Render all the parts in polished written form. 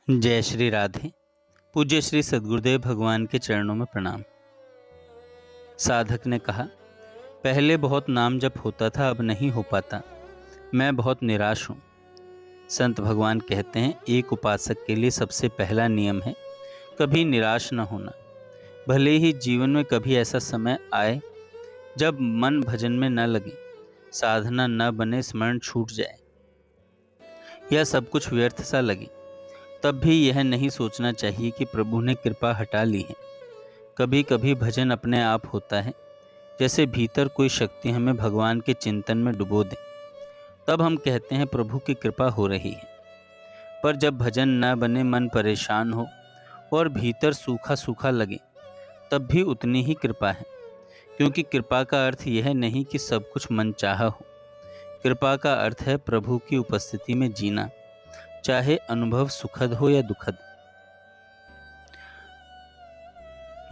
जय श्री राधे। पूज्य श्री सद्गुरुदेव भगवान के चरणों में प्रणाम। साधक ने कहा, पहले बहुत नाम जप होता था, अब नहीं हो पाता। मैं बहुत निराश हूँ। संत भगवान कहते हैं, एक उपासक के लिए सबसे पहला नियम है कभी निराश न होना। भले ही जीवन में कभी ऐसा समय आए जब मन भजन में न लगे, साधना न बने, स्मरण छूट जाए या सब कुछ व्यर्थ सा लगे, तब भी यह नहीं सोचना चाहिए कि प्रभु ने कृपा हटा ली है। कभी कभी भजन अपने आप होता है, जैसे भीतर कोई शक्ति हमें भगवान के चिंतन में डुबो दे। तब हम कहते हैं प्रभु की कृपा हो रही है। पर जब भजन न बने, मन परेशान हो और भीतर सूखा सूखा लगे, तब भी उतनी ही कृपा है। क्योंकि कृपा का अर्थ यह नहीं कि सब कुछ मनचाहा हो। कृपा का अर्थ है प्रभु की उपस्थिति में जीना, चाहे अनुभव सुखद हो या दुखद।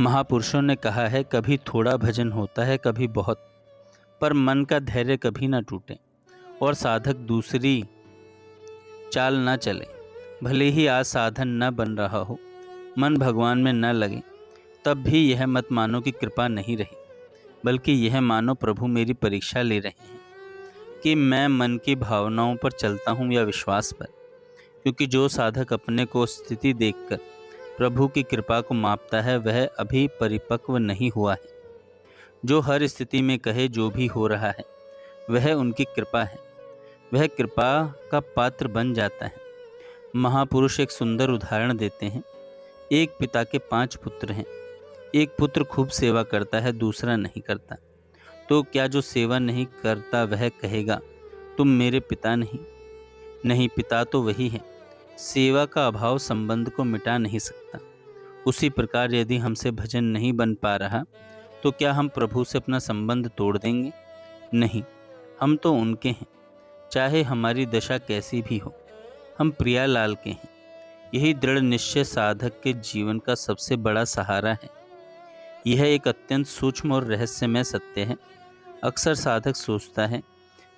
महापुरुषों ने कहा है, कभी थोड़ा भजन होता है, कभी बहुत, पर मन का धैर्य कभी ना टूटे और साधक दूसरी चाल ना चले। भले ही आज साधन न बन रहा हो, मन भगवान में न लगे, तब भी यह मत मानो कि कृपा नहीं रही, बल्कि यह मानो प्रभु मेरी परीक्षा ले रहे हैं कि मैं मन की भावनाओं पर चलता हूँ या विश्वास पर। क्योंकि जो साधक अपने को स्थिति देखकर प्रभु की कृपा को मापता है, वह अभी परिपक्व नहीं हुआ है। जो हर स्थिति में कहे जो भी हो रहा है वह उनकी कृपा है, वह कृपा का पात्र बन जाता है। महापुरुष एक सुंदर उदाहरण देते हैं। एक पिता के 5 पुत्र हैं। एक पुत्र खूब सेवा करता है, दूसरा नहीं करता। तो क्या जो सेवा नहीं करता वह कहेगा, तुम मेरे पिता नहीं? नहीं, पिता तो वही है। सेवा का अभाव संबंध को मिटा नहीं सकता। उसी प्रकार यदि हमसे भजन नहीं बन पा रहा, तो क्या हम प्रभु से अपना संबंध तोड़ देंगे? नहीं, हम तो उनके हैं, चाहे हमारी दशा कैसी भी हो। हम प्रियालाल के हैं। यही दृढ़ निश्चय साधक के जीवन का सबसे बड़ा सहारा है। यह एक अत्यंत सूक्ष्म और रहस्यमय सत्य है। अक्सर साधक सोचता है,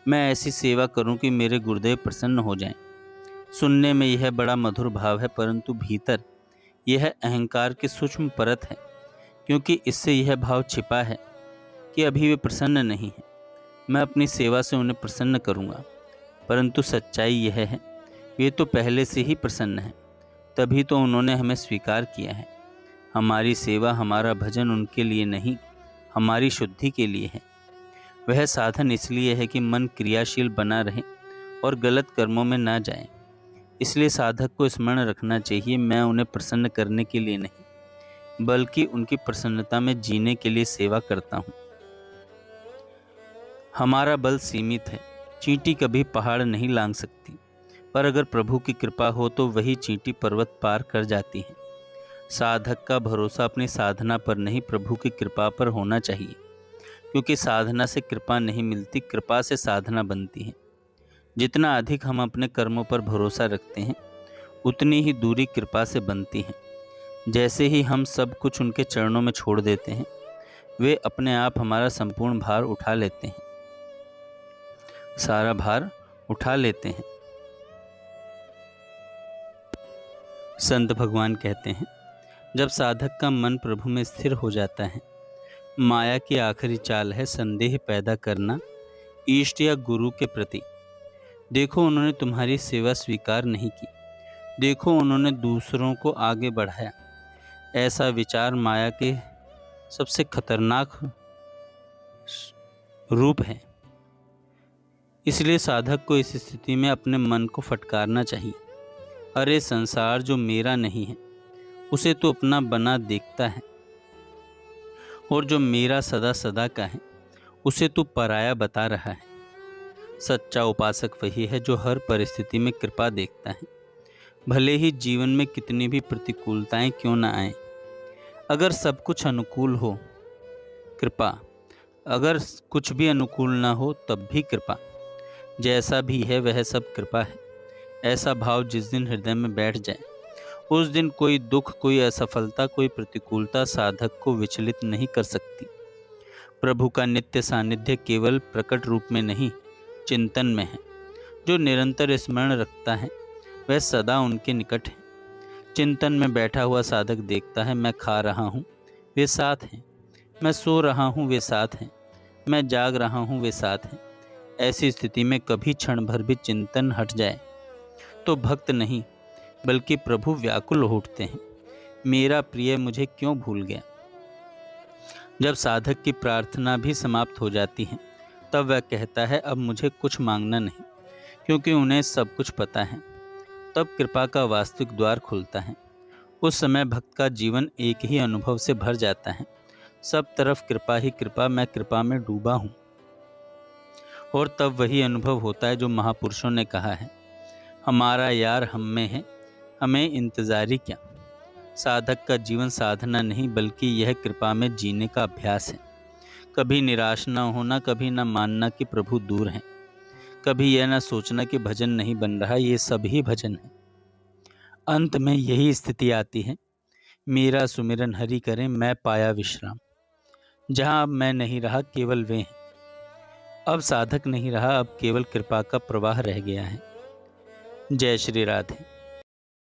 मैं ऐसी सेवा करूं कि मेरे गुरुदेव प्रसन्न हो जाएं। सुनने में यह बड़ा मधुर भाव है, परंतु भीतर यह अहंकार की सूक्ष्म परत है। क्योंकि इससे यह भाव छिपा है कि अभी वे प्रसन्न नहीं हैं। मैं अपनी सेवा से उन्हें प्रसन्न करूंगा। परंतु सच्चाई यह है, वे तो पहले से ही प्रसन्न हैं, तभी तो उन्होंने हमें स्वीकार किया है। हमारी सेवा, हमारा भजन उनके लिए नहीं, हमारी शुद्धि के लिए है। वह साधन इसलिए है कि मन क्रियाशील बना रहे और गलत कर्मों में ना जाए। इसलिए साधक को स्मरण रखना चाहिए, मैं उन्हें प्रसन्न करने के लिए नहीं, बल्कि उनकी प्रसन्नता में जीने के लिए सेवा करता हूँ। हमारा बल सीमित है। चींटी कभी पहाड़ नहीं लांघ सकती, पर अगर प्रभु की कृपा हो तो वही चींटी पर्वत पार कर जाती है। साधक का भरोसा अपनी साधना पर नहीं, प्रभु की कृपा पर होना चाहिए। क्योंकि साधना से कृपा नहीं मिलती, कृपा से साधना बनती है। जितना अधिक हम अपने कर्मों पर भरोसा रखते हैं, उतनी ही दूरी कृपा से बनती है। जैसे ही हम सब कुछ उनके चरणों में छोड़ देते हैं, वे अपने आप हमारा संपूर्ण भार उठा लेते हैं, सारा भार उठा लेते हैं। संत भगवान कहते हैं, जब साधक का मन प्रभु में स्थिर हो जाता है, माया की आखिरी चाल है संदेह पैदा करना इष्ट या गुरु के प्रति। देखो, उन्होंने तुम्हारी सेवा स्वीकार नहीं की, देखो उन्होंने दूसरों को आगे बढ़ाया। ऐसा विचार माया के सबसे खतरनाक रूप है। इसलिए साधक को इस स्थिति में अपने मन को फटकारना चाहिए। अरे संसार जो मेरा नहीं है, उसे तो अपना बना देखता है, और जो मेरा सदा सदा का है, उसे तो पराया बता रहा है। सच्चा उपासक वही है जो हर परिस्थिति में कृपा देखता है, भले ही जीवन में कितनी भी प्रतिकूलताएं क्यों न आए। अगर सब कुछ अनुकूल हो, कृपा। अगर कुछ भी अनुकूल ना हो, तब भी कृपा। जैसा भी है वह सब कृपा है। ऐसा भाव जिस दिन हृदय में बैठ जाए, उस दिन कोई दुख, कोई असफलता, कोई प्रतिकूलता साधक को विचलित नहीं कर सकती। प्रभु का नित्य सानिध्य केवल प्रकट रूप में नहीं, चिंतन में है। जो निरंतर स्मरण रखता है, वह सदा उनके निकट है। चिंतन में बैठा हुआ साधक देखता है, मैं खा रहा हूँ, वे साथ हैं। मैं सो रहा हूँ, वे साथ हैं। मैं जाग रहा हूँ, वे साथ हैं। ऐसी स्थिति में कभी क्षण भर भी चिंतन हट जाए तो भक्त नहीं बल्कि प्रभु व्याकुल हो उठते हैं, मेरा प्रिय मुझे क्यों भूल गया। जब साधक की प्रार्थना भी समाप्त हो जाती है तब वह कहता है, अब मुझे कुछ मांगना नहीं, क्योंकि उन्हें सब कुछ पता है। तब कृपा का वास्तविक द्वार खुलता है। उस समय भक्त का जीवन एक ही अनुभव से भर जाता है, सब तरफ कृपा ही कृपा, मैं कृपा में डूबा हूँ। और तब वही अनुभव होता है जो महापुरुषों ने कहा है, हमारा यार हम में है, हमें इंतजारी क्या। साधक का जीवन साधना नहीं बल्कि यह कृपा में जीने का अभ्यास है। कभी निराश न होना, कभी न मानना कि प्रभु दूर हैं, कभी यह न सोचना कि भजन नहीं बन रहा, ये सभी भजन है। अंत में यही स्थिति आती है, मेरा सुमिरन हरि करें, मैं पाया विश्राम। जहाँ अब मैं नहीं रहा, केवल वे हैं। अब साधक नहीं रहा, अब केवल कृपा का प्रवाह रह गया है। जय श्री राधे।